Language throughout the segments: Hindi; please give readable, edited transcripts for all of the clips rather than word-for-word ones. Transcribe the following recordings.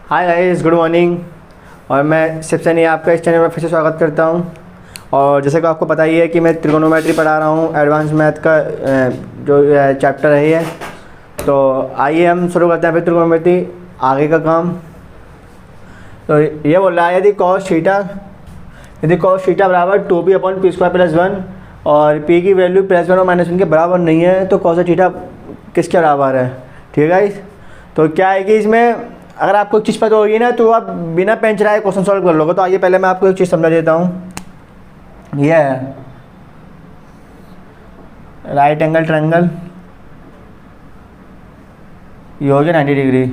Hi guys, good morning. और मैं शिव सैनी आपका इस चैनल में फिर से स्वागत करता हूं। और जैसे कि आपको पता ही है कि मैं ट्रिगोनोमेट्री पढ़ा रहा हूं, एडवांस मैथ का जो चैप्टर है ये। तो आइए हम शुरू करते हैं फिर ट्रिगोनोमेट्री आगे का काम। तो ये बोल रहा है यदि कॉस थीटा बराबर 2p/p² + 1 और p की वैल्यू +1 और -1 के बराबर नहीं है तो कॉस थीटा किसके बराबर है। ठीक है गाइस। तो क्या है कि इसमें अगर आपको एक चीज़ पता होगी ना तो आप बिना पेन चलाए क्वेश्चन सॉल्व कर लोगे। तो आइए पहले मैं आपको एक चीज़ समझा देता हूँ। यह है राइट एंगल ट्रायंगल, ये हो गया 90 डिग्री।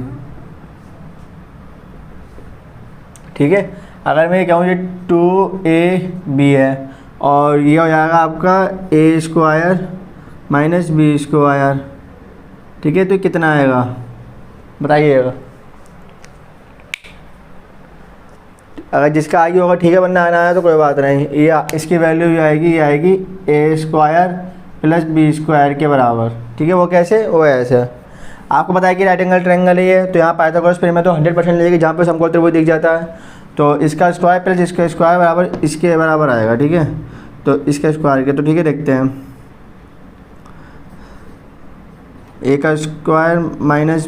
ठीक है। अगर मैं कहूँ ये 2ab है और ये हो जाएगा आपका a² - b²। ठीक है। तो कितना आएगा बताइएगा। अगर जिसका आगे होगा ठीक है, वरना आना है तो कोई बात नहीं। ये इसकी वैल्यू ये आएगी a² + b² के बराबर। ठीक है। वो कैसे? वो ऐसे। आपको पता है कि राइट एंगल ट्रायंगल है ये, तो यहाँ पाइथागोरस थ्योरम में तो 100% लेगी जहाँ पे समकोण त्रिभुज दिख जाता है। तो इसका स्क्वायर प्लस इसका स्क्वायर बराबर इसके बराबर आएगा। ठीक है। तो इसका स्क्वायर के तो ठीक है, देखते हैं। a² -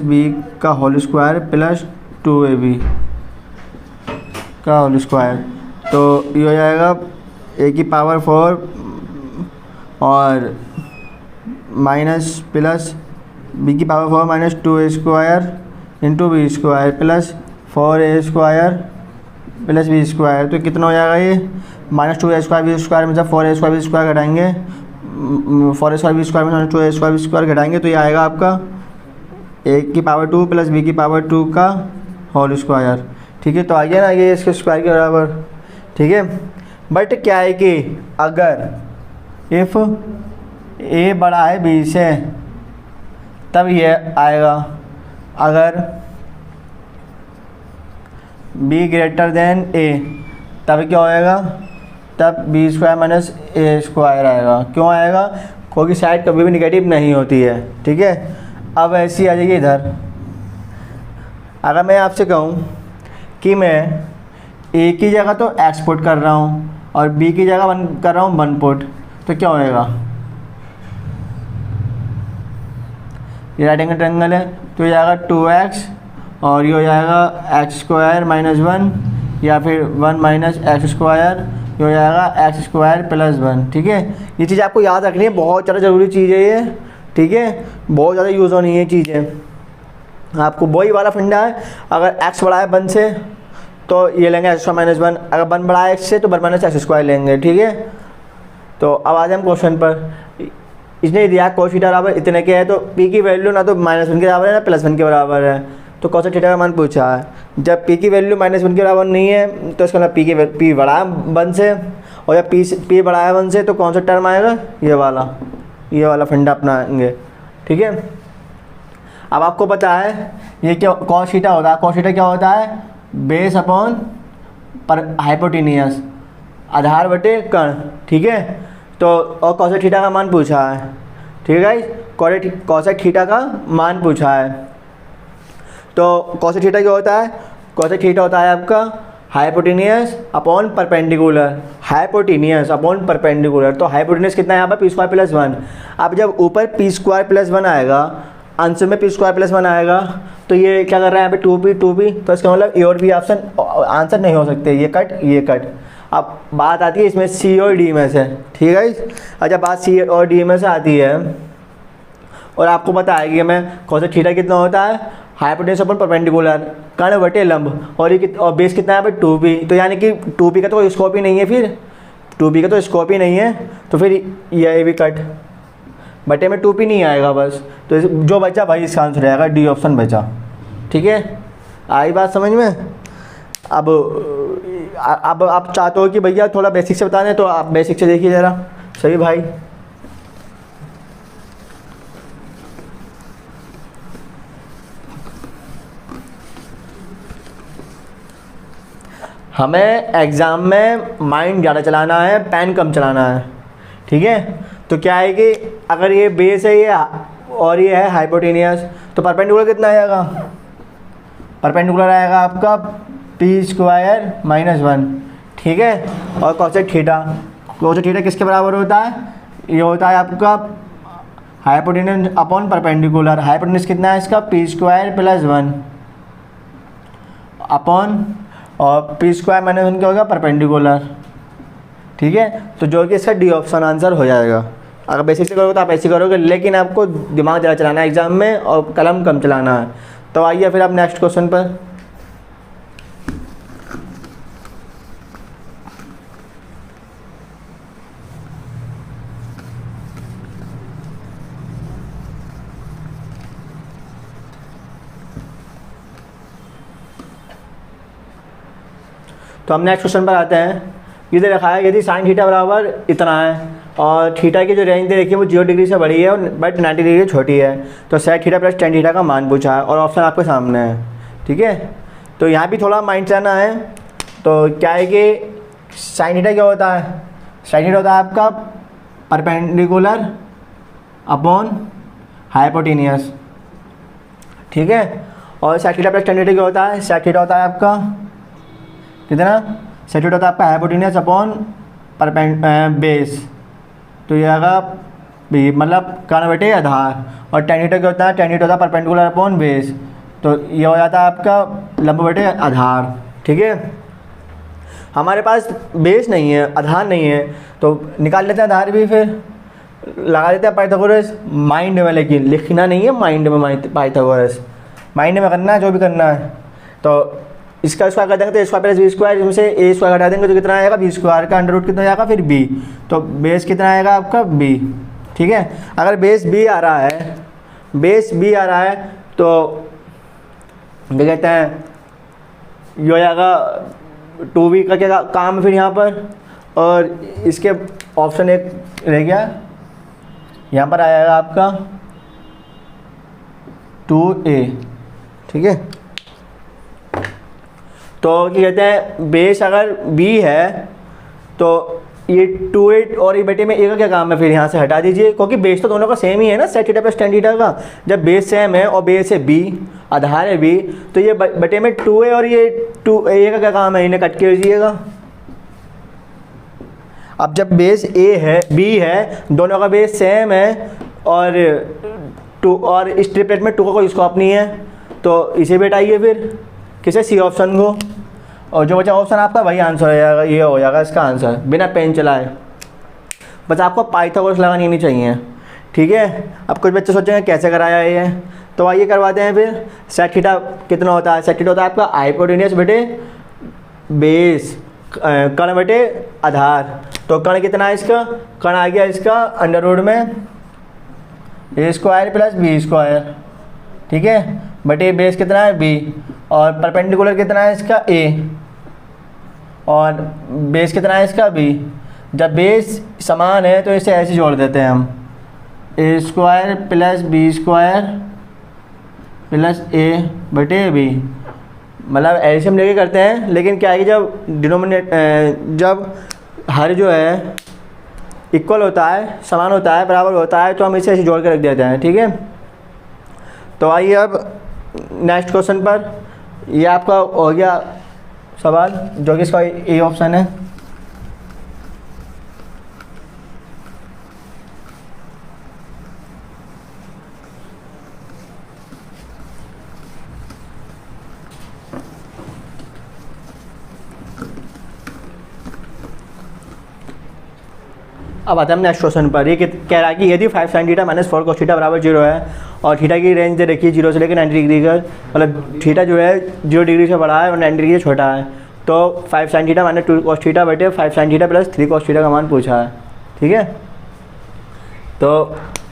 b² + 2ab का होल स्क्वायर। तो ये हो जाएगा a⁴ और minus plus b⁴ - 2a² × b² + 4a² + b²। तो कितना हो जाएगा ये? -2a² b² में से 4a² b² घटाएंगे, 4a² b² में 2a² b² घटाएंगे तो ये आएगा आपका a⁴ + b⁴ का होल स्क्वायर। ठीक है। तो आ गया ना ये इसके स्क्वायर के बराबर। ठीक है। बट क्या है कि अगर इफ़ a बड़ा है b से तब ये आएगा, अगर b > a तब क्या होएगा? तब b² - a² आएगा। क्यों आएगा? क्योंकि साइड कभी भी निगेटिव नहीं होती है। ठीक है। अब ऐसी आ जाएगी इधर। अगर मैं आपसे कहूँ कि मैं a की जगह तो x पुट कर रहा हूँ और b की जगह कर रहा हूँ 1 पुट, तो क्या होएगा? ये राइट एंगल ट्रायंगल है तो ये जाएगा 2x और ये हो जाएगा x² - 1 या फिर 1 - x², ये हो जाएगा x² + 1। ठीक है। ये चीज़ आपको याद रखनी है, बहुत ज़्यादा ज़रूरी चीज़ है ये। ठीक है। बहुत ज़्यादा यूज़ होनी है चीज़ें। आपको वही वाला फंडा है, अगर x बड़ा है 1 से तो ये लेंगे x² - 1, अगर 1 बड़ा है x से तो 1 - x² लेंगे। ठीक है। तो अब आ जाए हम क्वेश्चन पर। इसने दिया cos थीटा बराबर इतने के है, तो p की वैल्यू ना तो -1 के बराबर है ना +1 के बराबर है। तो cos थीटा का मान पूछा है। जब p की वैल्यू -1 के बराबर नहीं है तो इसका मतलब p बड़ा है 1 से, और जब p बड़ा है 1 से तो कौन सा टर्म आएगा? ये वाला फंडा अपनाएंगे। ठीक है। अब आपको पता है ये क्या cos थीटा होता है? cos थीटा क्या होता है? बेस अपॉन पर हाइपोटेनियस, आधार बटे कर्ण। ठीक है। तो और cos थीटा का मान पूछा है। ठीक है। cos थीटा का मान पूछा है। तो cos थीटा क्या होता है? cos थीटा होता है आपका hypotenuse upon perpendicular. Hypotenuse upon perpendicular. तो हाइपोटेनियस कितना है यहाँ पर? p² + 1। अब जब ऊपर p² + 1 आएगा, आंसर में p² + 1 आएगा, तो ये क्या कर रहा है यहाँ पे 2p। तो इसका मतलब ए और बी ऑप्शन आंसर नहीं हो सकते, ये कट। अब बात आती है इसमें c और d में से। ठीक है। अच्छा, बात c और d में से आती है और आपको पता है कि मैं cos थीटा कितना होता है? हाइपोटेन्यूस अपॉन परपेंडिकुलर, कर्ण बटे लंब। और ये और बेस कितना है यहाँ पे? 2p। तो यानी कि 2p का तो कोई स्कोप ही नहीं है, फिर 2p का तो स्कोप ही नहीं है, तो फिर ये भी कट। बटे में 2p नहीं आएगा बस। तो जो बचा भाई इसका आंसर आएगा, डी ऑप्शन बचा। ठीक है। आई बात समझ में? अब आप चाहते हो कि भैया थोड़ा बेसिक से बता दें, तो आप बेसिक से देखिए ज़रा। सही भाई। हमें एग्ज़ाम में माइंड ज़्यादा चलाना है, पेन कम चलाना है। ठीक है। तो क्या है कि अगर ये बेस है ये और ये है हाइपोटेनियस, तो परपेंडिकुलर कितना आएगा? परपेंडिकुलर आएगा आपका पी स्क्वायर माइनस 1, ठीक है। और कोसेक थीटा, कोसेक थीटा किसके बराबर होता है, ये होता है आपका हाइपोटेन्यूज अपॉन परपेंडिकुलर। हाइपोटेन्यूज कितना है इसका, पी स्क्वायर प्लस 1 अपॉन, और पी स्क्वायर माइनस 1 क्या होगा, परपेंडिकुलर, ठीक है। तो जो कि इसका डी ऑप्शन आंसर हो जाएगा। अगर बेसिक से करोगे तो आप ऐसे करोगे, लेकिन आपको दिमाग ज़्यादा चलाना है एग्जाम में और कलम कम चलाना है। तो आइए फिर आप नेक्स्ट क्वेश्चन पर। तो हम नेक्स्ट क्वेश्चन पर आते हैं। ये दे रखा है यदि साइन थीटा बराबर इतना है और थीटा की जो रेंज दे रखी है वो 0 डिग्री से बड़ी है और बट 90 डिग्री से छोटी है, तो sec theta plus tan theta का मान पूछा है और ऑप्शन आपके सामने है, ठीक है। तो यहाँ भी थोड़ा माइंड चलाना है। तो क्या है कि साइन थीटा क्या होता है, साइन थीटा होता है आपका परपेंडिकुलर अपॉन हाइपोटेनियस, ठीक है। और sec theta plus tan theta क्या होता है, सेक थीटा होता है आपका कितना, सेक थीटा होता है आपका हाइपोटेनियस अपॉन बेस, तो ये आएगा बी, मतलब कर्ण बटे आधार। और टेन थीटा क्या होता है, टेन थीटा होता है परपेंडिकुलर अपॉन बेस, तो ये हो जाता है आपका लंब बटे आधार, ठीक है। हमारे पास बेस नहीं है, आधार नहीं है, तो निकाल लेते हैं आधार भी, फिर लगा देते हैं पाइथागोरस माइंड में, लेकिन लिखना नहीं है माइंड में, पाइथागोरस माइंड में करना है जो भी करना है। तो इसका स्क्वायर कर देंगे तो ए स्क्वायर प्लस बी स्क्वायर, इसमें से ए स्क्वायर हटा देंगे तो कितना आएगा, बी स्क्वायर का अंडर रूट कितना आएगा, फिर बी, तो बेस कितना आएगा आपका बी, ठीक है। अगर बेस बी आ रहा है, बेस बी आ रहा है तो क्या कहते हैं, ये हो जाएगा 2b का क्या काम है फिर यहाँ पर, और इसके ऑप्शन एक रह गया, यहाँ पर आएगा आपका 2a, ठीक है। तो क्या कहते हैं, बेस अगर b है तो ये 2a और ये बटे में a का क्या काम है, फिर यहाँ से हटा दीजिए, क्योंकि बेस तो दोनों का सेम ही है ना, sec theta plus tan theta का। जब बेस सेम है और बेस है b, आधार है b, तो ये बटे में 2a और ये 2a का क्या काम है, इन्हें कट के लीजिएगा। अब जब बेस a है b है, दोनों का बेस सेम है और 2 और इस ट्रिपलेट में 2 का कोई स्कोप नहीं है, तो इसे भी हटाइए फिर किसे, सी ऑप्शन को, और जो बचा ऑप्शन आपका वही आंसर हो जाएगा, ये हो जाएगा इसका आंसर बिना पेन चलाए। बस आपको पाइथागोरस लगानी नहीं चाहिए, ठीक है। अब कुछ बच्चे सोचेंगे कैसे कराया ये, तो आइए करवाते हैं फिर। सेक थीटा कितना होता है, सेक थीटा होता है आपका हाइपोटेनियस बटे बेस, कर्ण बटे आधार। तो कर्ण कितना है इसका, कर्ण आ गया इसका अंडर रूट में ए स्क्वायर प्लस बी स्क्वायर, ठीक है, बटे बेस कितना है बी, और परपेंडिकुलर कितना है इसका a, और बेस कितना है इसका b। जब बेस समान है तो इसे ऐसे जोड़ देते हैं हम, a square plus B square plus a बटे b, मतलब ऐसे हम लेके करते हैं। लेकिन क्या है कि जब जब हर जो है इक्वल होता है, समान होता है, बराबर होता है, तो हम इसे ऐसे जोड़ के रख देते हैं, ठीक है। तो आइए अब नेक्स्ट क्वेश्चन पर। ये आपका हो गया सवाल जो कि इसका ए ऑप्शन है। अब आते हैं हम नेक्स्ट क्वेश्चन पर। ये कह रहा है कि यदि 5 sin theta minus 4 cos theta बराबर 0 है और थीटा की रेंज दे रखी है 0 से लेकर 90 डिग्री का, मतलब थीटा जो है 0 डिग्री से बड़ा है और 90 डिग्री से छोटा है, तो 5 sin theta minus 2 cos theta बटे 5 sin theta plus 3 cos theta का मान पूछा है, ठीक है। तो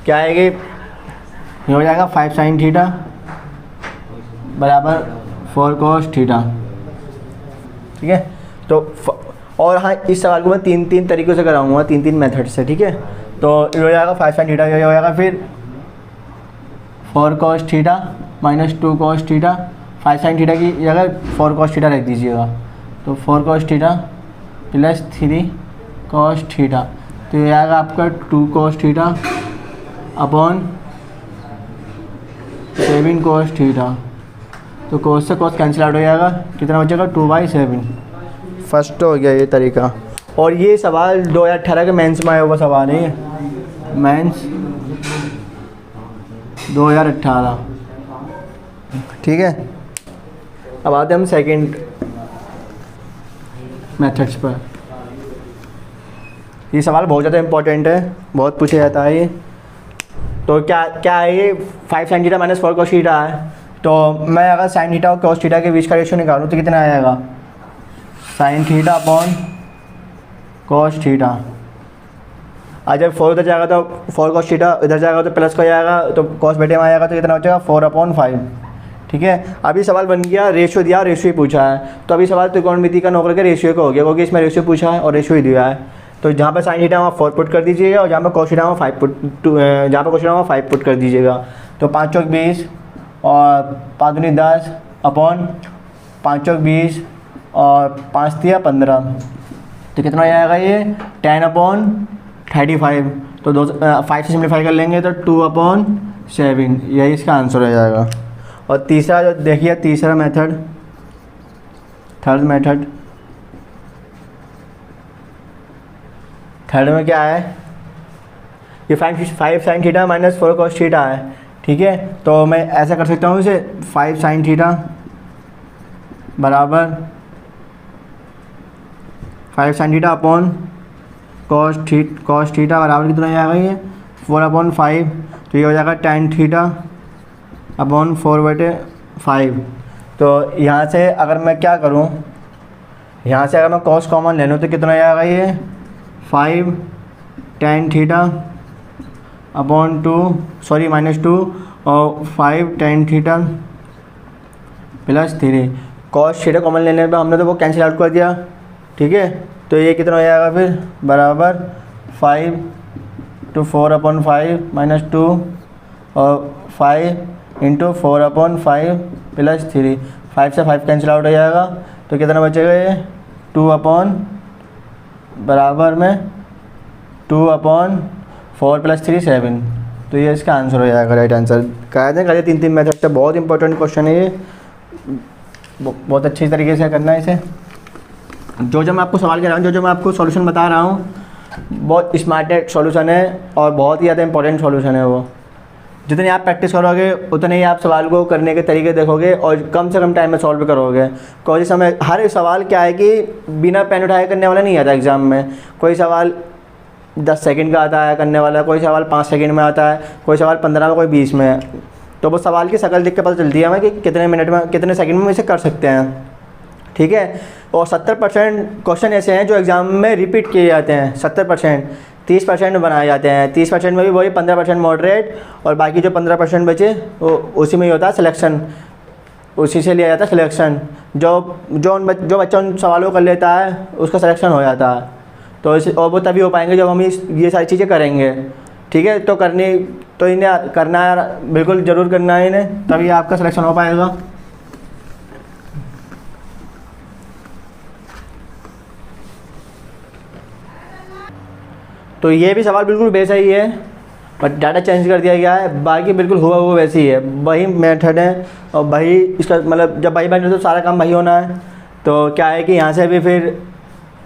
क्या है कि ये हो जाएगा 5 sin थीटा बराबर 4 cos थीटा, ठीक है। तो और हाँ, इस सवाल को मैं तीन तरीक़ों से कराऊंगा, तीन मेथड से, ठीक है। तो ये हो जाएगा 5 sin थीटा, ये हो जाएगा फिर 4 cos theta minus 2 cos theta, 5 sin theta की जगह 4 cos थीटा रख दीजिएगा, तो 4 cos theta plus 3 cos theta, तो ये आएगा आपका 2 cos theta upon 7 cos theta. तो कोस से कोस कैंसिल आउट हो जाएगा, कितना बचेगा 2/7। फर्स्ट हो गया ये तरीका। और ये सवाल 2018 के मेंस में आया हुआ सवाल है, मेंस 2018, ठीक है। अब आते हैं हम सेकंड मेथड्स पर। ये सवाल बहुत ज़्यादा इंपॉर्टेंट है, बहुत पूछा जाता है ये। तो क्या है ये 5 sin theta minus 4 cos theta है। तो मैं अगर sin थीटा और cos थीटा के बीच का रेशियो निकालूँ तो कितना आ जाएगा, sin theta upon cos theta. आज जब 4 उधर जाएगा तो 4 cos थीटा, इधर जाएगा तो प्लस का जाएगा, तो cos बेटे में आएगा तो कितना बचेगा 4/5, ठीक है। अभी सवाल बन गया, रेशियो दिया, रेशियो ही पूछा है। तो अभी सवाल त्रिकोणमिति का नौकर के रेशियो का हो गया, क्योंकि इसमें रेशियो पूछा है और रेशियो ही दिया है। तो जहाँ पर साइन थीटा वहाँ 4 पुट कर दीजिएगा, और जहाँ पर cos थीटा वहाँ 5 पुट, जहाँ पर cos थीटा वहाँ 5 पुट कर दीजिएगा। तो 5 चौक 20 और 5 दूनी 10 अपॉन 5 चौक 20 और 5 तिया 15, तो कितना आ जाएगा ये 10/35। तो 5 से सिम्प्लीफाई कर लेंगे तो 2/7, यही इसका आंसर हो जाएगा। और तीसरा जो देखिए, तीसरा मेथड, थर्ड मेथड, थर्ड में क्या है, ये 5 sin theta minus 4 cos theta है, ठीक है। तो मैं ऐसा कर सकता हूँ इसे, 5 sin थीटा बराबर 5 sin theta upon cos theta बराबर कितना आ जाएगा ये 4/5। तो ये हो जाएगा tan थीटा अपॉन 4/5। तो यहाँ से अगर मैं क्या करूँ, यहाँ से अगर मैं cos कॉमन ले लूँ तो कितना आ जाएगा ये 5 tan थीटा अपॉन -2 और 5 tan theta +3। cos theta common लेने पे हमने तो वो कैंसिल आउट कर दिया, ठीक है। तो ये कितना हो जाएगा फिर बराबर 5 to 4/5 -2 और 5 × 4/5 +3। 5 से 5 कैंसिल आउट हो जाएगा, तो कितना बचेगा ये 2 बराबर में 2/4 + 3 7। तो ये इसका आंसर हो जाएगा, राइट आंसर। कायदे करिए 3 मेथड से, बहुत इंपॉर्टेंट क्वेश्चन है ये, बहुत अच्छी तरीके से करना है इसे। जो मैं आपको सवाल कर रहा हूँ, जो मैं आपको सॉल्यूशन बता रहा हूँ, बहुत स्मार्टेड सॉल्यूशन है और बहुत ही ज़्यादा इंपॉर्टेंट सॉल्यूशन है वो। जितनी आप प्रैक्टिस करोगे उतने ही आप सवाल को करने के तरीके देखोगे और कम से कम टाइम में सॉल्व करोगे। कोई समय हर सवाल क्या है कि बिना पेन उठाए करने वाला नहीं आता एग्ज़ाम में। कोई सवाल 10 सेकंड का आता है करने वाला, कोई सवाल 5 सेकंड में आता है, कोई सवाल 15 में, कोई 20 में। तो वो सवाल की शक्ल देख के पता चलती है हमें कि कितने मिनट में, कितने सेकंड में इसे कर सकते हैं, ठीक है। और 70% क्वेश्चन ऐसे हैं जो एग्ज़ाम में रिपीट किए जाते हैं। 70%, 30% बनाए जाते हैं। 30% में भी वही 15% मॉडरेट और बाकी जो 15% बचे वो उसी में ही होता है सिलेक्शन, उसी से लिया जाता है सिलेक्शन। जो बच्चा उन सवालों को कर लेता है उसका सिलेक्शन हो जाता है। तो इसे और वो तभी हो पाएंगे जब हम ये सारी चीज़ें करेंगे, ठीक है। तो इन्हें करना है, बिल्कुल ज़रूर करना है इन्हें, तभी आपका सिलेक्शन हो पाएगा। तो ये भी सवाल बिल्कुल वैसा ही है, बट डाटा चेंज कर दिया गया है, बाकी बिल्कुल हुआ वो वैसे ही है, वही मेथड है और वही इसका मतलब जब वही बने तो सारा काम वही होना है। तो क्या है कि यहाँ से भी फिर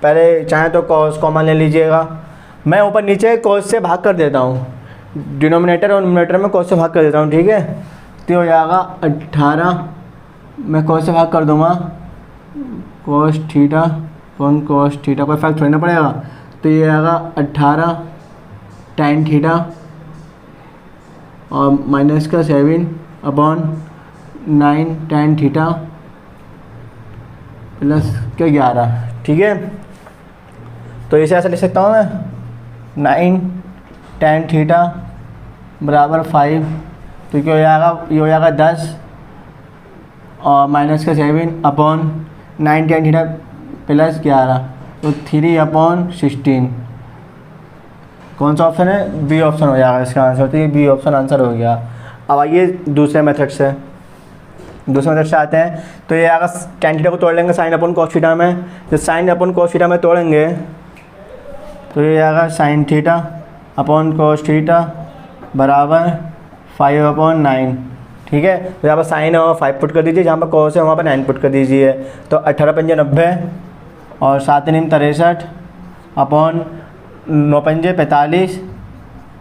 पहले चाहे तो कॉस कॉमन ले लीजिएगा। मैं ऊपर नीचे कॉस से भाग कर देता हूँ, डिनोमिनेटर और न्यूमरेटर में कॉस से भाग कर देता हूँ, ठीक है। तो हो जाएगा 18, मैं कॉस से भाग कर दूँगा cos थीटा कौन cos थीटा, कोई फर्क थोड़ी ना पड़ेगा। तो ये आएगा 18 tan थीटा और -7/9 tan थीटा +11, ठीक है। तो इसे ऐसा लिख सकता हूँ मैं 9 tan थीटा बराबर 5, तो क्या हो जाएगा 10 और -7/9 tan थीटा +11, तो 3/16। कौन सा ऑप्शन है, बी ऑप्शन हो जाएगा इसका आंसर। तो ये बी ऑप्शन आंसर हो गया। अब आइए दूसरे मेथड से आते हैं। तो ये आएगा tan थीटा को तोड़ लेंगे sin अपॉन cos थीटा में। जब sin अपॉन cos थीटा में तोड़ेंगे तो ये आएगा sin theta upon cos theta बराबर 5/9, ठीक है। तो यहाँ पर साइन है वहाँ 5 पुट कर दीजिए, जहाँ पर कॉस है वहाँ पर 9 पुट कर दीजिए। तो 18 पंजे 90 और 7 नीम 63 अपॉन 9 पंजे 45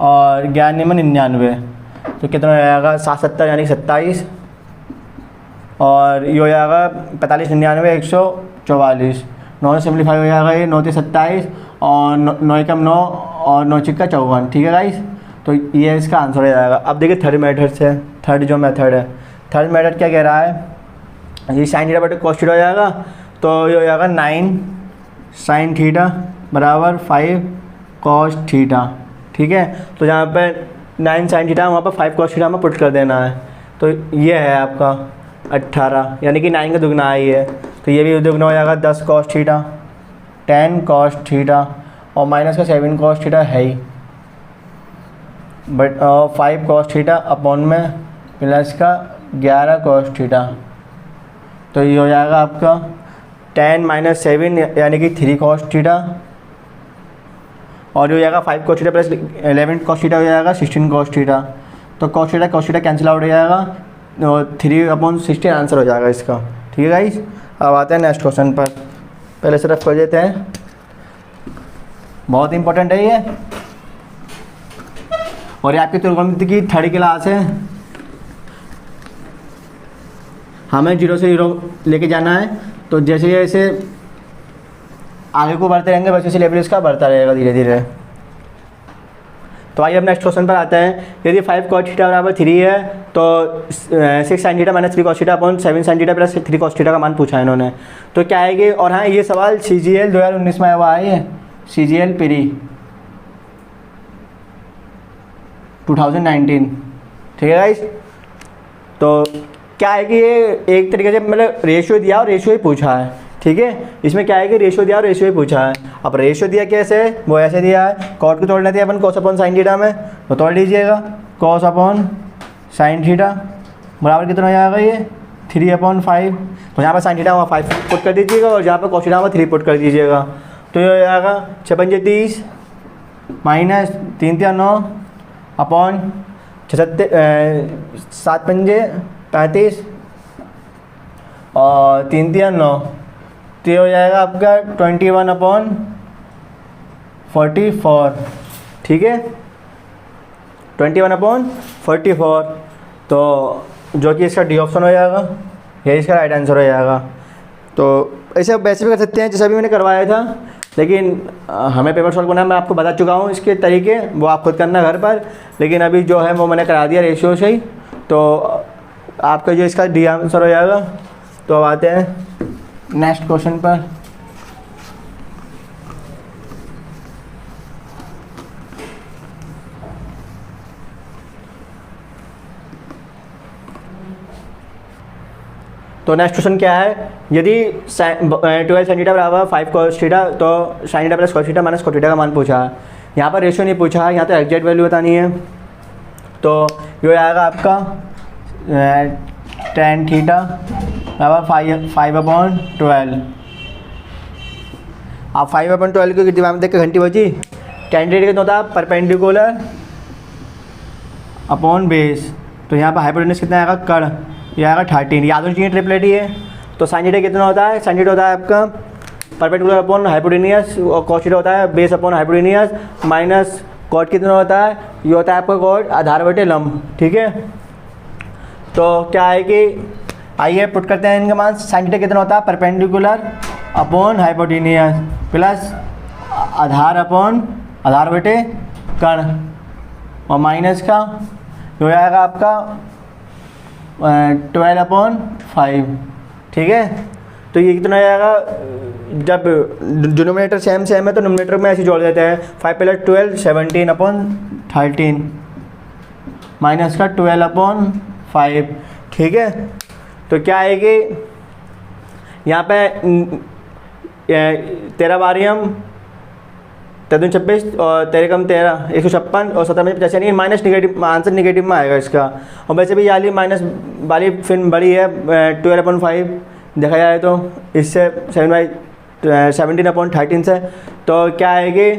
और 11 नीम 99। तो कितना हो जाएगा 7 70 यानी 27 और ये हो जाएगा 45 99 144। 9 सिम्प्लीफाई हो जाएगा ये 9 27 और 9 कम 9 और 9 चिक्का 54। ठीक है गाइस, तो ये इसका आंसर हो जाएगा। अब देखिए थर्ड मेथड से, थर्ड जो मेथड है, थर्ड मेथड क्या कह रहा है, ये साइन थीटा बटे कॉस थीटा हो जाएगा। तो ये हो जाएगा 9 साइन थीटा बराबर 5 कॉस थीटा। ठीक है, तो जहाँ पर 9 साइन थीटा वहाँ पर 5 कॉस थीटा में पुट कर देना है। तो ये है आपका 18 यानी कि 9 का दुगना ही है, तो ये भी दुगना हो जाएगा 10 कॉस थीटा 10 कॉस थीटा और माइनस का 7 कॉस थीटा है ही, बट 5 कॉस थीटा अपॉन में प्लस का 11 कॉस थीटा। तो ये हो जाएगा आपका 10 माइनस 7 यानी कि 3 कॉस थीटा और ये हो जाएगा 5 cos theta plus 11 cos theta हो जाएगा 16 कॉस थीटा। तो कॉस थीटा कैंसिल आउट हो जाएगा और 3/16 आंसर हो जाएगा इसका। ठीक है गाइस, अब आते हैं नेक्स्ट क्वेश्चन पर। पहले सिर्फ कर देते हैं, बहुत इंपॉर्टेंट है ये और ये आपकी त्रिकोणमिति की थर्ड क्लास है। हमें 0 से 0 लेके जाना है, तो जैसे जैसे आगे को बढ़ते रहेंगे वैसे वैसे लेवल इसका बढ़ता रहेगा धीरे धीरे। तो आइए अब नेक्स्ट क्वेश्चन पर आते हैं। यदि 5 cos थीटा बराबर 3 है तो 6 sin theta minus 3 cos theta upon 7 sin theta plus 3 cos theta का मान पूछा है इन्होंने। तो क्या आएगी, और हाँ ये सवाल CGL 2019 में आया है, CGL प्री 2019। ठीक है गाइस, तो क्या है कि ये एक तरीके से मतलब रेशियो दिया और रेशियो ही पूछा है। ठीक है, इसमें क्या है कि रेशियो दिया और रेशियो ही पूछा है। अब रेशियो दिया कैसे, वो ऐसे दिया है, कॉट को तोड़ना दिया अपन कॉस अपॉन साइन थीटा में, तो तोड़ लीजिएगा कॉस अपॉन साइन थीटा बराबर कितना हो जाएगा ये 3/5। तो जहाँ पर साइन थीटा वहाँ 5 पुट कर दीजिएगा और जहाँ पर कॉस थीटा वहाँ 3 पुट कर दीजिएगा। तो ये हो जाएगा 6 पंजे 30 माइनस 3 3 9 अपॉन 7 पंजे 35 और 3 3 9। तो ये हो जाएगा आपका 21/44। ठीक है, 21/44, तो जो कि इसका डी ऑप्शन हो जाएगा, यही इसका राइट आंसर हो जाएगा। तो ऐसे आप वैसे भी कर सकते हैं जैसा भी मैंने करवाया था, लेकिन हमें पेपर सॉल्व करना मैं आपको बता चुका हूँ इसके तरीके, वो आप खुद करना घर पर। लेकिन अभी जो है वो मैंने करा दिया रेशियो से ही, तो आपका जो इसका डी आंसर हो जाएगा। तो अब आते हैं नेक्स्ट क्वेश्चन पर। तो नेक्स्ट क्वेश्चन क्या है, यदि 12 sin थीटा बराबर 5 cos थीटा तो sin theta plus cos theta minus cos theta का मान पूछा है। यहाँ पर रेशियो नहीं पूछा है, यहाँ तो एग्जैक्ट वैल्यू बतानी है। तो ये आएगा आपका tan थीटा बराबर 5/12। आप 5/12 को दिमाग में देख के घंटी बजी। tan थीटा कितना होता है, परपेंडिकुलर अपॉन बेस। तो यहाँ पर हाइपोटेन्यूज कितना आएगा, कर्ण, ये आएगा 13। याद होनी चाहिए ट्रिपलेट ही है। तो साइन थीटा कितना होता है, साइन थीटा होता है आपका परपेंडिकुलर अपॉन हाइपोटेन्यूज और कॉस थीटा होता है base upon hypotenuse minus cot कितना होता है, ये होता है आपका कॉट आधार बटे लंब। ठीक है, तो क्या है कि आइए पुट करते हैं इनका मान। साइन थीटा कितना होता है, परपेंडिकुलर अपॉन हाइपोटेन्यूज प्लस आधार अपॉन आधार बटे कर्ण और माइनस का हो जाएगा आपका 12/5। ठीक है, तो ये कितना आएगा, जब डिनोमिनेटर सेम है तो नोमिनेटर में ऐसे जोड़ देते हैं। 5 + 12 17/13 माइनस का 12/5। ठीक है, तो क्या है कि यहाँ पे 13 बारियम 13 26 और 13 कम 13 156 और 17 में 85 नहीं, माइनस निगेटिव आंसर निगेटिव में आएगा इसका। और वैसे भी वाली माइनस वाली फिर बड़ी है 12/5 देखा जाए तो इससे 17/13 से। तो क्या आएगी,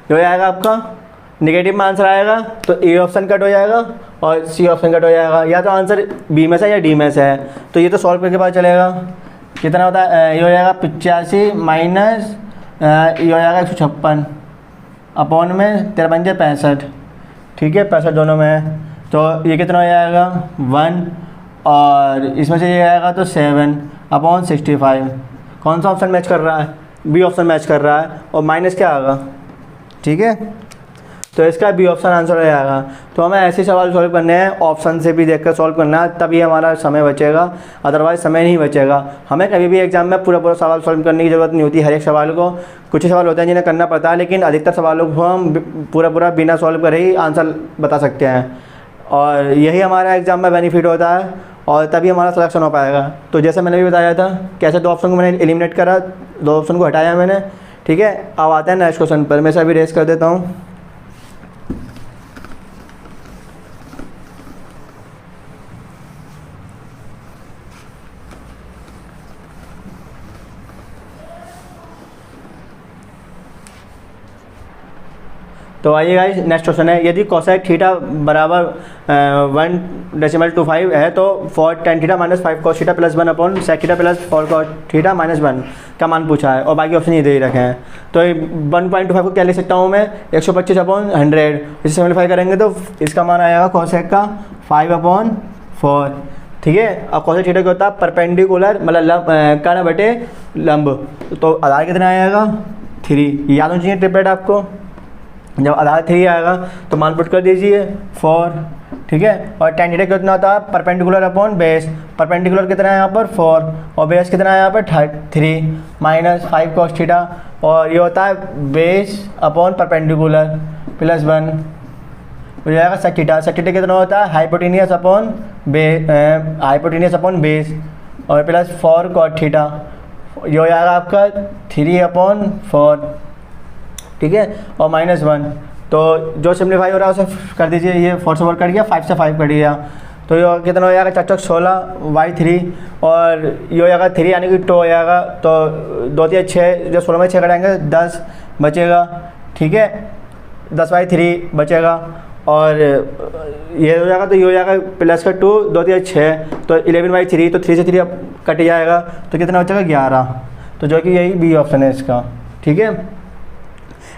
जो आएगा आपका निगेटिव में आंसर आएगा तो ए ऑप्शन कट हो जाएगा और सी ऑप्शन कट हो जाएगा। या तो आंसर बी में से या डी में से है, तो ये तो सॉल्व करके पता चलेगा। कितना होता है, ये हो जाएगा 85 माइनस ये हो जाएगा 156 अपॉन में 53 65, ठीक है 65 दोनों में है, तो ये कितना हो जाएगा 1 और इसमें से ये आएगा तो 7 अपॉन 65। कौन सा ऑप्शन मैच कर रहा है, बी ऑप्शन मैच कर रहा है, और माइनस क्या आएगा, ठीक है, तो इसका बी ऑप्शन आंसर हो जाएगा। तो हमें ऐसे सवाल सॉल्व करने हैं, ऑप्शन से भी देखकर सॉल्व करना है, तभी हमारा समय बचेगा, अदरवाइज समय नहीं बचेगा। हमें कभी भी एग्जाम में पूरा सवाल सॉल्व करने की ज़रूरत नहीं होती हर एक सवाल को, कुछ सवाल होते हैं जिन्हें करना पड़ता है, लेकिन अधिकतर सवालों को हम पूरा बिना सॉल्व करे ही आंसर बता सकते हैं, और यही हमारा एग्जाम में बेनिफिट होता है, और तभी हमारा सिलेक्शन हो पाएगा। तो जैसे मैंने भी बताया था कैसे 2 ऑप्शन को मैंने एलिमिनेट करा, 2 ऑप्शन को हटाया मैंने, ठीक है। अब आते हैं नेक्स्ट क्वेश्चन पर, मैं इसे अभी रेस कर देता हूँ। तो आइए गाइस, नेक्स्ट क्वेश्चन है, यदि कोसेक थीटा बराबर 1.25 है तो four tan theta minus 5 cos theta plus 1 upon sec theta plus 4 cos theta minus 1 का मान पूछा है, और बाकी ऑप्शन ये दे ही रखे हैं। तो 1.25 को क्या लिख सकता हूँ मैं, 125 अपॉन 100, इसे सिम्प्लीफाई करेंगे तो इसका मान आएगा कोसेक का 5/4, ठीक है। अब कोसेक थीटा क्या होता है, परपेंडिकुलर मतलब कर्ण बटे लंब, तो आधार कितना आएगा 3, याद होना चाहिए ट्रिपलेट आपको। जब आधार 3 आएगा तो मान पुट कर दीजिए 4, ठीक है। और टेन थीटा कितना होता है, परपेंडिकुलर अपॉन बेस, परपेंडिकुलर कितना है यहाँ पर 4 और बेस कितना है यहाँ पर 3 माइनस 5 कॉस थीटा, और ये होता है बेस अपॉन परपेंडिकुलर प्लस 1 हो जाएगा सेक थीटा। सेक थीटा कितना होता है, हाइपोटेनियस अपॉन बेस और प्लस 4 कॉस थीटा, ये हो जाएगा आपका 3/4, ठीक है, और माइनस 1। तो जो सिम्प्लीफाई हो रहा है उसे कर दीजिए, ये 4 से 4 कट गया, 5 से 5 कट गया, तो ये कितना हो जाएगा 4 16 y3, और ये हो जाएगा 3 यानी कि 2 हो जाएगा, तो 2 3 6, जो 16 में 6 कटाएंगे 10 बचेगा, ठीक है, 10/3 बचेगा, और ये हो जाएगा तो ये हो जाएगा प्लस का 2 2 3 6, तो 11/3, तो 3 से 3 कट जाएगा, तो कितना बचेगा 11, तो जो कि यही बी ऑप्शन है इसका, ठीक है।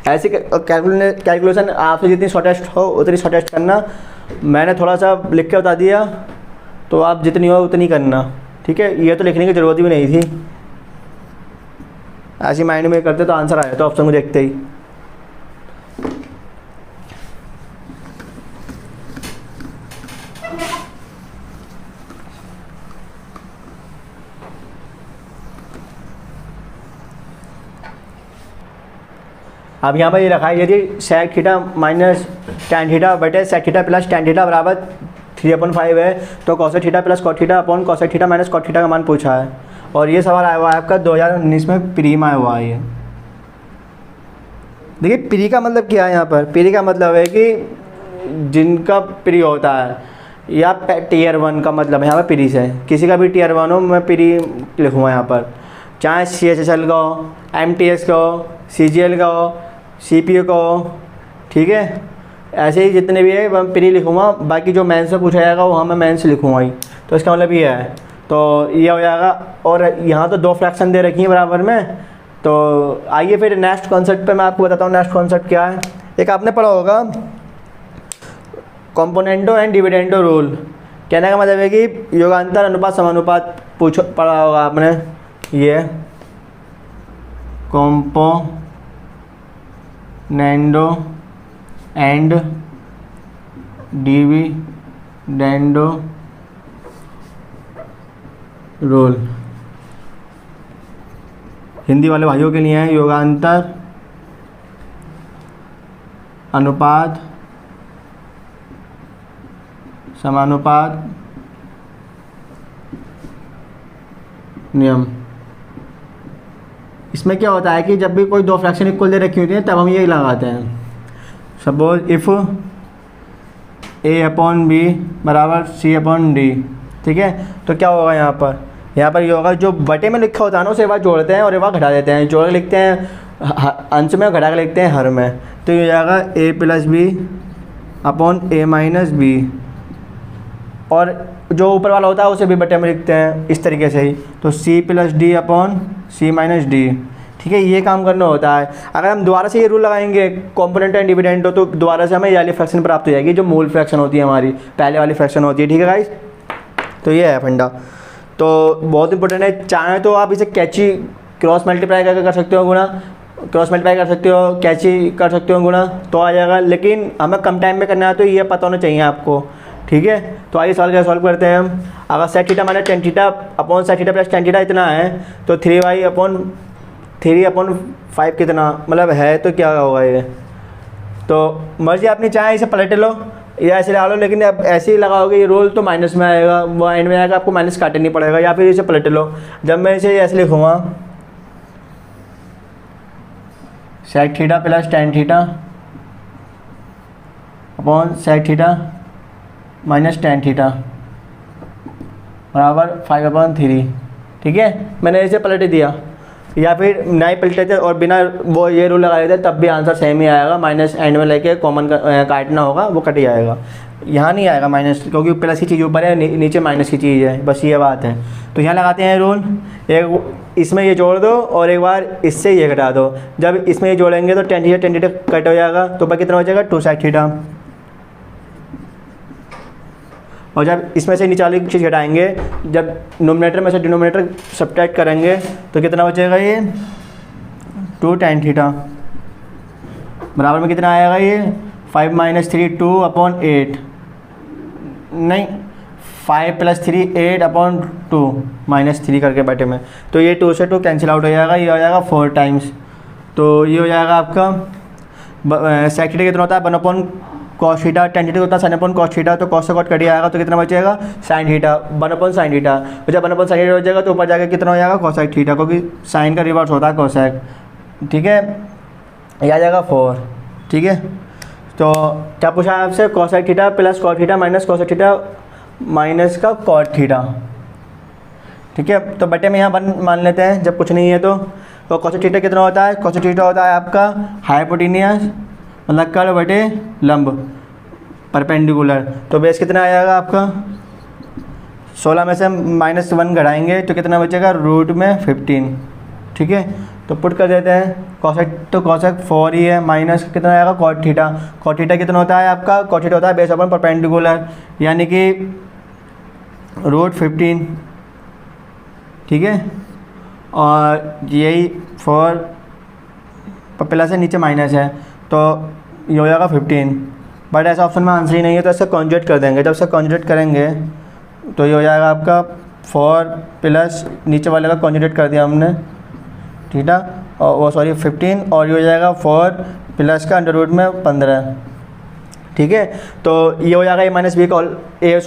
ऐसे कैलकुलेशन आपसे जितनी शॉर्टेस्ट हो उतनी शॉर्टेस्ट करना, मैंने थोड़ा सा लिख के बता दिया, तो आप जितनी हो उतनी करना, ठीक है। ये तो लिखने की ज़रूरत भी नहीं थी, ऐसी माइंड में करते तो आंसर आया तो ऑप्शन को देखते ही। अब यहाँ पर ये रखा है, यदि sec theta minus tan theta बटे sec theta plus tan theta बराबर 3/5 है, तो cosec theta plus cot theta upon cosec theta minus cot theta का मान पूछा है, और ये सवाल आया हुआ है आपका 2019 में प्री में आया हुआ है। ये देखिए प्री का मतलब क्या है, यहाँ पर प्री का मतलब है कि जिनका प्री होता है, या टीयर 1 का मतलब है यहाँ पर प्री से, किसी का भी टीयर 1 हो, मैं प्री लिखूँगा यहाँ पर, चाहे CHSL का हो, MTS का हो, CGL का हो, CPU का हो, ठीक है, ऐसे ही जितने भी है मैं प्री लिखूँगा, बाकी जो मेंस से पूछा जाएगा वो मैं मेंस लिखूँगा ही, तो इसका मतलब ये है, तो ये हो जाएगा। और यहाँ तो 2 फ्रैक्शन दे रखी हैं बराबर में, तो आइए फिर नेक्स्ट कॉन्सेप्ट पे मैं आपको बताता हूँ नेक्स्ट कॉन्सेप्ट क्या है। एक आपने पढ़ा होगा कॉम्पोनेंटो एंड डिविडेंडो रूल, कहने का मतलब है कि योगांतर अनुपात समानुपात पढ़ा होगा आपने, ये componendo and dividendo rule, Hindi वाले भाइयों के लिए है, योगांतर अनुपात समानुपात नियम। इसमें क्या होता है कि जब भी कोई 2 फ्रैक्शन इक्वल दे रखी होती है तब हम ये लगाते हैं, सपोज इफ़ A/B बराबर C/D, ठीक है, तो क्या होगा यहाँ पर ये होगा, जो बटे में लिखा होता है ना उसे एक बार जोड़ते हैं और एक बार घटा देते हैं, जोड़ के लिखते हैं अंश में, घटा के लिखते हैं हर में, तो ये हो जाएगा A + B/A - B, और जो ऊपर वाला होता है उसे भी बटे में लिखते हैं इस तरीके से ही। तो सी प्लस डी अपॉन सी माइनस डी, ठीक है, ये काम करना होता है। अगर हम दोबारा से ये रूल लगाएंगे कॉम्पोनेंट एंड डिविडेंड हो, तो दोबारा से हमें ये वाली फ्रैक्शन प्राप्त हो जाएगी जो मूल फ्रैक्शन होती है हमारी, पहले वाली फ्रैक्शन होती है, ठीक है गाइस। तो ये है फंडा, तो बहुत इंपॉर्टेंट है। चाहे तो आप इसे कैची क्रॉस मल्टीप्लाई करके कर सकते हो गुणा, क्रॉस मल्टीप्लाई कर सकते हो, कैची कर सकते हो गुणा, तो आ जाएगा। लेकिन हमें कम टाइम में करना है तो ये पता होना चाहिए आपको, ठीक है। तो आइए सवाल क्या सॉल्व करते हैं हम। अगर sec theta minus tan theta upon sec theta plus tan theta इतना है, तो 3y अपॉन 3/5 कितना मतलब है, तो क्या होगा ये। तो मर्जी आपने चाहे इसे पलट लो या ऐसे लगा लो, लेकिन अब ऐसे ही लगाओगे ये रोल तो माइनस में आएगा, वो एंड में आएगा, आपको माइनस काटना नहीं पड़ेगा। या फिर इसे पलट लो, जब मैं इसे ऐसे लिखूँगा sec theta plus tan theta upon sec theta minus tan theta बराबर 5/3, ठीक है। मैंने इसे पलट दिया, या फिर ना ही पलटे थे और बिना वो ये रूल लगा देते तब भी आंसर सेम ही आएगा। माइनस एंड में लेके कॉमन काटना होगा, वो कट जाएगा, यहाँ नहीं आएगा माइनस, क्योंकि प्लस की चीज़ ऊपर है, नीचे माइनस की चीज़ है, बस ये बात है। तो यहाँ लगाते हैं रूल, एक इसमें ये जोड़ दो और एक बार इससे ये घटा दो। जब इसमें ये जोड़ेंगे तो टेन थीटा कट हो जाएगा, तो ऊपर कितना हो जाएगा 2 सेक थीटा। और जब इसमें से नीचे वाली चीज़ घटाएंगे, जब नोमिनेटर में से डिनोमिनेटर सब्ट्रैक्ट करेंगे तो कितना बचेगा ये 2 tan थीटा बराबर में कितना आएगा ये 5 - 3 2/8, नहीं 5 + 3 8/2 -3 करके बैठे में। तो ये 2 से 2 कैंसिल आउट हो जाएगा, ये हो जाएगा 4 टाइम्स। तो ये हो जाएगा आपका सेक थीटा कितना होता है 1/cos थीटा, tan थीटा होता है sin cos थीटा, तो cos से cot कट आएगा तो कितना बचेगा sin थीटा 1/sin थीटा। तो जब 1/sin थीटा हो जाएगा तो ऊपर जाकर कितना हो जाएगा cosec थीटा, क्योंकि sin का रिवर्स होता है cosec, ठीक है। ये आ जाएगा 4, ठीक है। तो क्या पूछा है आपसे cosec theta plus cot theta minus cosec theta minus का cot थीटा, ठीक है। तो बटे में यहाँ 1 मान लेते हैं जब कुछ नहीं है। तो cosec थीटा कितना होता है, cosec थीटा होता है आपका हाइपोटेन्यूस मतलब कर्व बटे लंब परपेंडिकुलर। तो बेस कितना आएगा आपका 16 में से -1 घटाएंगे तो कितना बचेगा रूट में 15, ठीक है। तो पुट कर देते हैं कॉसेक, तो कॉसेक 4 ही है, माइनस कितना आएगा कॉट थीटा। कॉट थीटा कितना होता है आपका, कॉट थीटा होता है बेस अपन परपेंडिकुलर यानी कि रूट 15, ठीक है। और यही 4 प्लस है नीचे माइनस है, तो ये हो जाएगा 15। बट ऐसा ऑप्शन में आंसर ही नहीं है, तो इससे कॉन्जुगेट कर देंगे। जब इससे कॉन्जुगेट करेंगे तो ये हो जाएगा आपका 4 प्लस नीचे वाले का कॉन्जुगेट कर दिया हमने थीटा, और वो सॉरी 15, और ये हो जाएगा 4 प्लस का अंडर रूट में 15, ठीक है। तो ये हो जाएगा a - b का a²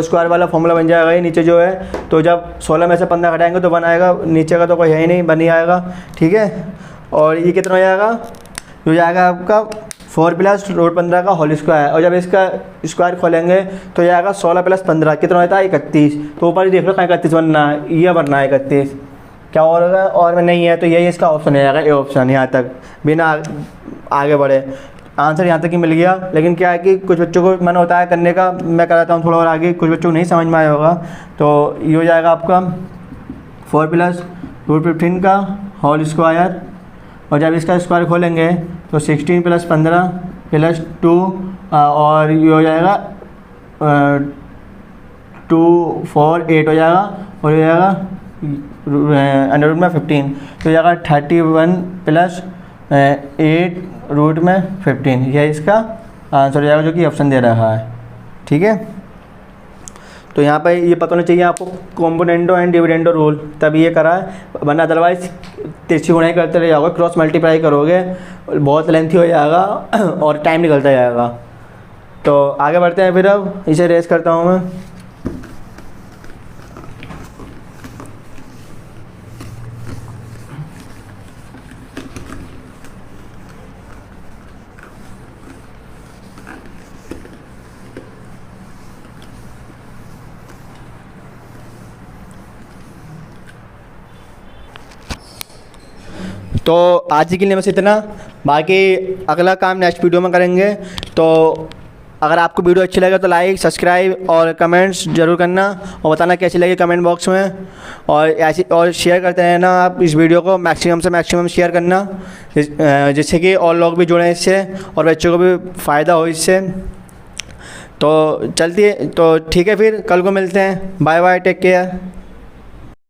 - b² वाला फॉर्मूला बन जाएगा ये नीचे जो है। तो जब 16 में से 15 घटाएंगे तो 1 आएगा, नीचे का तो कोई है ही नहीं, 1 ही आएगा, ठीक है। और ये कितना हो जाएगा, हो जाएगा आपका 4 प्लस रूट 15 का होल स्क्वायर, और जब इसका स्क्वायर खोलेंगे तो ये आएगा 16 प्लस 15 कितना होता है 31। तो ऊपर ही देख लो कहाँ 31 बनना है, ये बनना है 31, क्या और होगा और में नहीं है, तो यही इसका ऑप्शन हो जाएगा ए ऑप्शन। यहाँ तक बिना आगे बढ़े आंसर यहाँ तक ही मिल गया। लेकिन क्या है कि कुछ बच्चों को मन होता है करने का, मैं कराता हूँ थोड़ा और आगे, कुछ बच्चों को नहीं समझ में आया होगा। तो ये हो जाएगा आपका 4 प्लस रूट 15 का होल स्क्वायर, और जब इसका स्क्वायर खोलेंगे तो 16 प्लस 15 प्लस 2, और ये हो जाएगा 2 4 8 हो जाएगा, और ये हो जाएगा अंडर रूट में 15, तो हो जाएगा 31 प्लस 8 रूट में 15। यह इसका आंसर हो जाएगा जो कि ऑप्शन दे रहा है, ठीक है। तो यहाँ पर ये पता होना चाहिए आपको कॉम्पोनेंटो एंड डिविडेंडो रूल, तभी ये करा है, वरना अदरवाइज तिरछी गुणाई करते रह जाओगे, क्रॉस मल्टीप्लाई करोगे, बहुत लेंथी हो जाएगा और टाइम निकलता जाएगा। तो आगे बढ़ते हैं फिर, अब इसे रेस करता हूँ मैं। तो आज के लिए बस इतना, बाकी अगला काम नेक्स्ट वीडियो में करेंगे। तो अगर आपको वीडियो अच्छी लगे तो लाइक, सब्सक्राइब और कमेंट्स ज़रूर करना और बताना कैसी लगी कमेंट बॉक्स में। और ऐसी और शेयर करते रहना आप इस वीडियो को, मैक्सिमम से मैक्सिमम शेयर करना जिससे कि और लोग भी जुड़ें इससे और बच्चों को भी फ़ायदा हो इससे। तो चलती है, तो ठीक है, फिर कल को मिलते हैं। Bye bye, take care.